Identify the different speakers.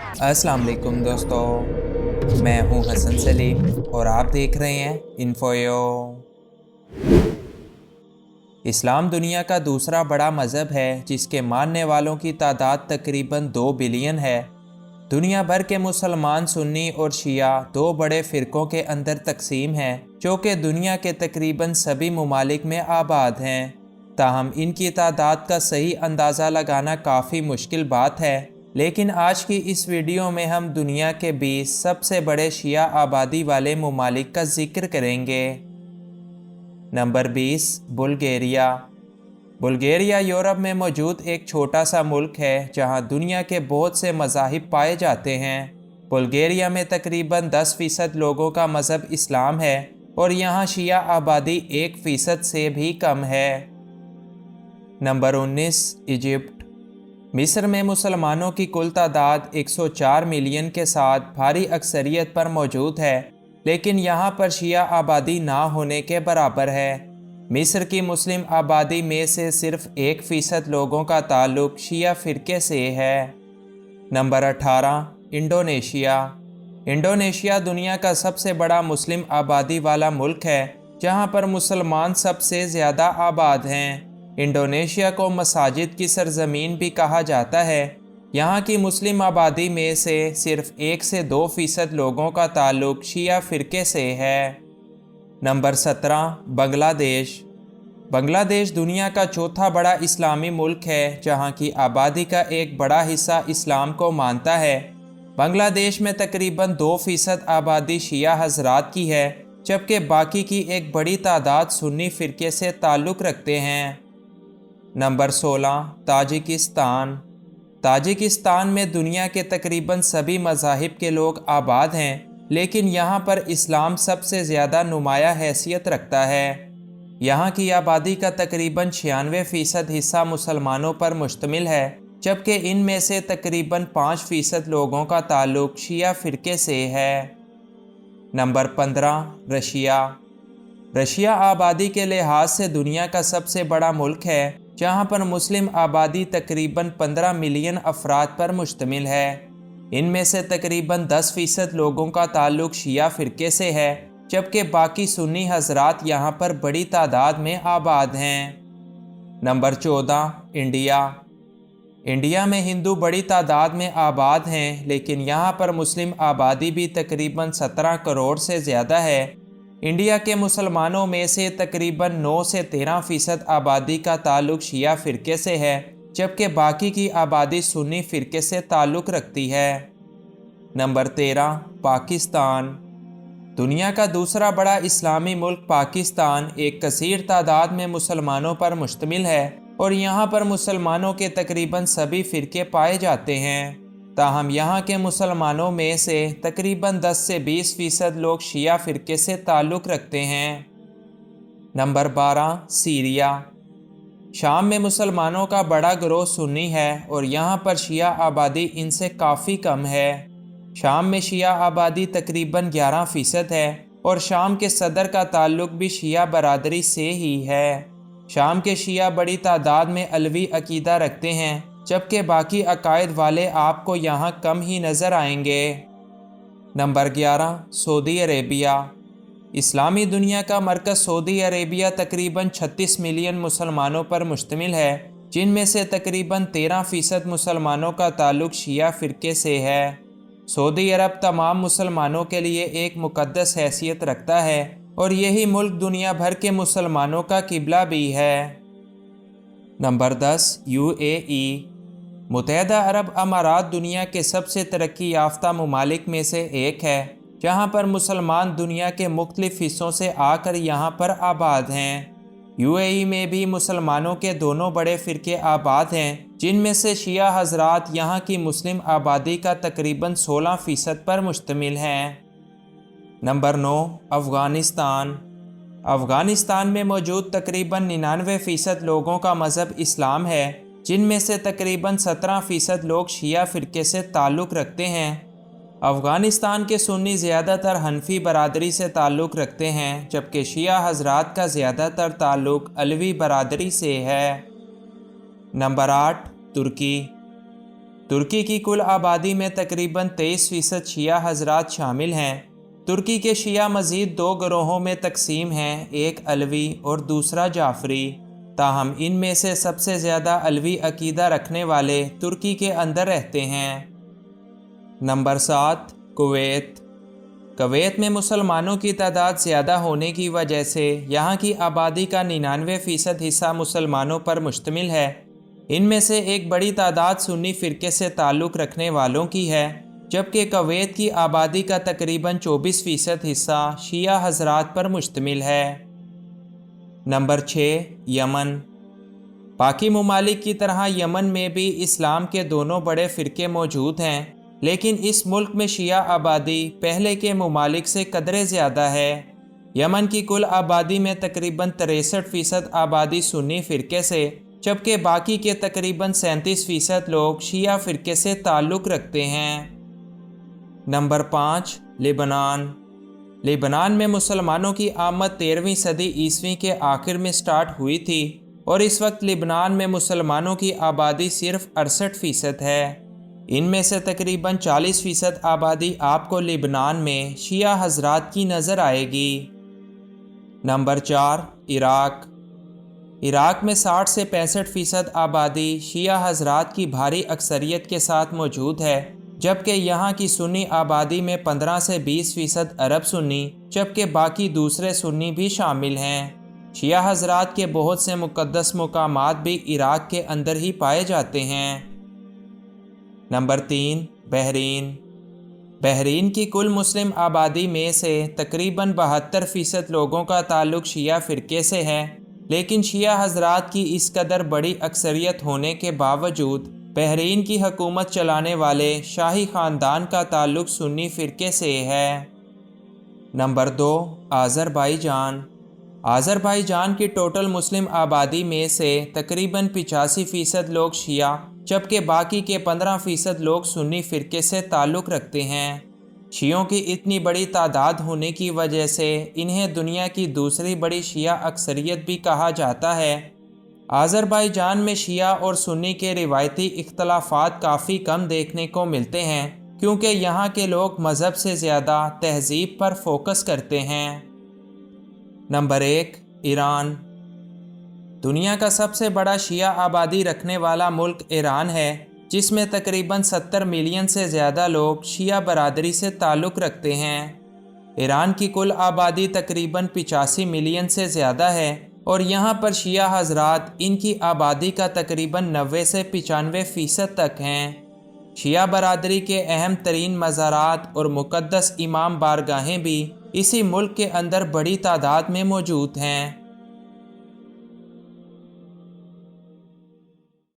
Speaker 1: अस्सलाम वालेकुम दोस्तों, मैं हूं हसन सलीम और आप देख रहे हैं इन्फोयो। इस्लाम दुनिया का दूसरा बड़ा मज़हब है जिसके मानने वालों की तादाद तकरीबन 2 बिलियन है। दुनिया भर के मुसलमान सुन्नी और शिया दो बड़े फ़िरक़ों के अंदर तकसीम हैं जो कि दुनिया के तकरीबन सभी ममालिक में आबाद हैं। ताहम इनकी तादाद का सही अंदाज़ा लगाना काफ़ी मुश्किल बात है, लेकिन आज की इस वीडियो में हम दुनिया के 20 सबसे बड़े शिया आबादी वाले ममालिक का जिक्र करेंगे। Number 20, Bulgaria. बुल्गारिया यूरोप में मौजूद एक छोटा सा मुल्क है जहां दुनिया के बहुत से मज़ाहिब पाए जाते हैं। बुल्गारिया में तकरीबन 10% लोगों का मज़हब इस्लाम है और यहां शिया आबादी 1% से भी कम है। Number 19, Egypt. मिस्र में मुसलमानों की कुल तादाद 104 मिलियन के साथ भारी अक्सरियत पर मौजूद है, लेकिन यहाँ पर शिया आबादी ना होने के बराबर है। मिस्र की मुस्लिम आबादी में से सिर्फ 1% लोगों का ताल्लुक शिया फ़िरके से है। Number 18, Indonesia. इंडोनेशिया दुनिया का सबसे बड़ा मुस्लिम आबादी वाला मुल्क है जहाँ पर मुसलमान सबसे ज़्यादा आबाद हैं। इंडोनेशिया को मसाजिद की सरजमीन भी कहा जाता है। यहाँ की मुस्लिम आबादी में से सिर्फ 1 से 2% लोगों का ताल्लुक शिया फ़िरके से है। नंबर 17, बांग्लादेश। बांग्लादेश दुनिया का चौथा बड़ा इस्लामी मुल्क है जहाँ की आबादी का एक बड़ा हिस्सा इस्लाम को मानता है। बांग्लादेश में तकरीबन 2% आबादी शिया हजरात की है, जबकि बाकी की एक बड़ी तादाद सुन्नी फ़िरके से ताल्लुक़ रखते हैं। Number 16, Tajikistan. ताजिकिस्तान में दुनिया के तकरीबन सभी मज़ाहिब के लोग आबाद हैं, लेकिन यहाँ पर इस्लाम सबसे ज़्यादा नुमाया हैसियत रखता है। यहाँ की आबादी का तकरीबन 96% हिस्सा मुसलमानों पर मुश्तमिल है, जबकि इनमें से तकरीबन 5% लोगों का ताल्लुक शिया फ़िरके से है। Number 15, Russia. रशिया आबादी के लिहाज से दुनिया का सबसे बड़ा मुल्क है, जहाँ पर मुस्लिम आबादी तकरीबन 15 मिलियन अफराद पर मुश्तमिल है। इनमें से तकरीबन 10% लोगों का ताल्लुक शिया फ़िरके से है, जबकि बाकी सुन्नी हजरात यहाँ पर बड़ी तादाद में आबाद हैं। Number 14, India. इंडिया में हिंदू बड़ी तादाद में आबाद हैं, लेकिन यहाँ पर मुस्लिम आबादी भी तकरीबन 17 करोड़ से ज़्यादा है। इंडिया के मुसलमानों में से तकरीबन 9 से 13% आबादी का ताल्लुक शिया फ़िरके से है, जबकि बाकी की आबादी सुन्नी फ़िरके से ताल्लुक़ रखती है। नंबर 13, पाकिस्तान। दुनिया का दूसरा बड़ा इस्लामी मुल्क पाकिस्तान एक कसीर तादाद में मुसलमानों पर मुश्तमिल है और यहाँ पर मुसलमानों के तकरीबन सभी फ़िरके पाए जाते हैं। ताहम यहाँ के मुसलमानों में से तकरीबन 10 से 20% लोग शिया फ़िरके से ताल्लुक़ रखते हैं। Number 12, Syria. शाम में मुसलमानों का बड़ा गिरोह सुन्नी है और यहाँ पर शिया आबादी इनसे काफ़ी कम है। शाम में शिया आबादी तकरीबन 11% है और शाम के सदर का ताल्लुक भी शिया बरादरी से ही है। शाम के शिया बड़ी तादाद में अलवी अकीदा रखते हैं, जबकि बाकी अकायद वाले आपको यहाँ कम ही नज़र आएंगे। Number 11, Saudi Arabia. इस्लामी दुनिया का मरकज़ सऊदी अरेबिया तकरीबन 36 मिलियन मुसलमानों पर मुश्तमिल है, जिनमें से तकरीबन 13% मुसलमानों का ताल्लुक शिया फ़िरके से है। सऊदी अरब तमाम मुसलमानों के लिए एक मुक़द्दस हैसियत रखता है और यही मुल्क दुनिया भर के मुसलमानों का किबला भी है। Number 10, UAE। मुत्तहिदा अरब अमारात दुनिया के सबसे तरक्की याफ्ता ममालिक में से एक है, जहाँ पर मुसलमान दुनिया के मुख्तलिफ़ हिस्सों से आकर यहाँ पर आबाद हैं। UAE में भी मुसलमानों के दोनों बड़े फ़िरके आबाद हैं, जिनमें से शिया हजरात यहाँ की मुस्लिम आबादी का तकरीबन 16% पर मुश्तमिल हैं। नंबर 9, अफ़गानिस्तान। अफ़गानिस्तान में मौजूद तकरीबन 99% लोगों का मज़हब इस्लाम है, जिनमें से तकरीबन 17% लोग शिया फ़िरके से ताल्लुक़ रखते हैं। अफ़गानिस्तान के सुन्नी ज़्यादातर हनफी बरादरी से ताल्लुक़ रखते हैं, जबकि शिया हजरात का ज़्यादातर ताल्लुक़ अलवी बरादरी से है। नंबर 8, तुर्की। तुर्की की कुल आबादी में तकरीबन 23% शिया हजरात शामिल हैं। तुर्की के शिया मज़ीद दो गिरोहों में तकसीम हैं, एक अलवी और दूसरा जाफरी। ताहम इनमें से सबसे ज़्यादा अलवी अकीदा रखने वाले तुर्की के अंदर रहते हैं। Number 7, Kuwait. कुवैत में मुसलमानों की तादाद ज़्यादा होने की वजह से यहाँ की आबादी का 99% हिस्सा मुसलमानों पर मुश्तमिल है। इनमें से एक बड़ी तादाद सुन्नी फ़िरके से ताल्लुक़ रखने वालों की है, जबकि कुवैत की आबादी का तकरीबन 24% हिस्सा शिया हजरात पर मुश्तमिल है। Number 6, Yemen. बाकी ममालिक की तरह यमन में भी इस्लाम के दोनों बड़े फ़िरके मौजूद हैं, लेकिन इस मुल्क में शिया आबादी पहले के ममालिक से कदरे ज़्यादा है। यमन की कुल आबादी में तकरीबन 63% आबादी सुन्नी फ़िरके से, जबकि बाकी के तकरीबन 37% लोग शिया फ़िरके से ताल्लुक़ रखते हैं। Number 5, Lebanon. लेबनान में मुसलमानों की आमद 13वीं सदी ईस्वी के आखिर में स्टार्ट हुई थी और इस वक्त लेबनान में मुसलमानों की आबादी सिर्फ 68% है। इनमें से तकरीबन 40% आबादी आपको लेबनान में शिया हजरात की नज़र आएगी। Number 4, Iraq. इराक में 60 से 65% आबादी शिया हजरात की भारी अक्सरियत के साथ मौजूद है, जबकि यहाँ की सुन्नी आबादी में 15 से 20% अरब सुन्नी, जबकि बाकी दूसरे सुन्नी भी शामिल हैं। शिया हजरात के बहुत से मुक़द्दस मुकामात भी इराक के अंदर ही पाए जाते हैं। Number 3, Bahrain. बहरीन की कुल मुस्लिम आबादी में से तकरीबन 72% लोगों का ताल्लुक़ शिया फ़िरके से है, लेकिन शिया हजरात की इस कदर बड़ी अक्सरियत होने के बावजूद बहरीन की हुकूमत चलाने वाले शाही ख़ानदान का ताल्लुक़ सुन्नी फ़िरके से है। Number 2, Azerbaijan. आज़रबाईजान की टोटल मुस्लिम आबादी में से तकरीबन 85% लोग शिया, जबकि बाकी के 15% लोग सुन्नी फ़िरके से ताल्लुक़ रखते हैं। शियों की इतनी बड़ी तादाद होने की वजह से इन्हें दुनिया की दूसरी बड़ी शिया अक्सरियत भी कहा जाता है। आज़रबाईजान में शिया और सुन्नी के रिवायती इख्तलाफात काफ़ी कम देखने को मिलते हैं, क्योंकि यहाँ के लोग मज़हब से ज़्यादा तहज़ीब पर फोकस करते हैं। Number 1, Iran. दुनिया का सबसे बड़ा शिया आबादी रखने वाला मुल्क ईरान है, जिसमें तकरीबन 70 मिलियन से ज़्यादा लोग शिया बरादरी से ताल्लुक़ रखते हैं। ईरान की कुल आबादी तकरीबन 85 मिलियन से ज़्यादा है और यहाँ पर शिया हजरात इनकी आबादी का तकरीबन 90 से 95% तक हैं। शिया बरादरी के अहम तरीन मज़ारात और मुक़द्दस इमाम बारगाहें भी इसी मुल्क के अंदर बड़ी तादाद में मौजूद हैं।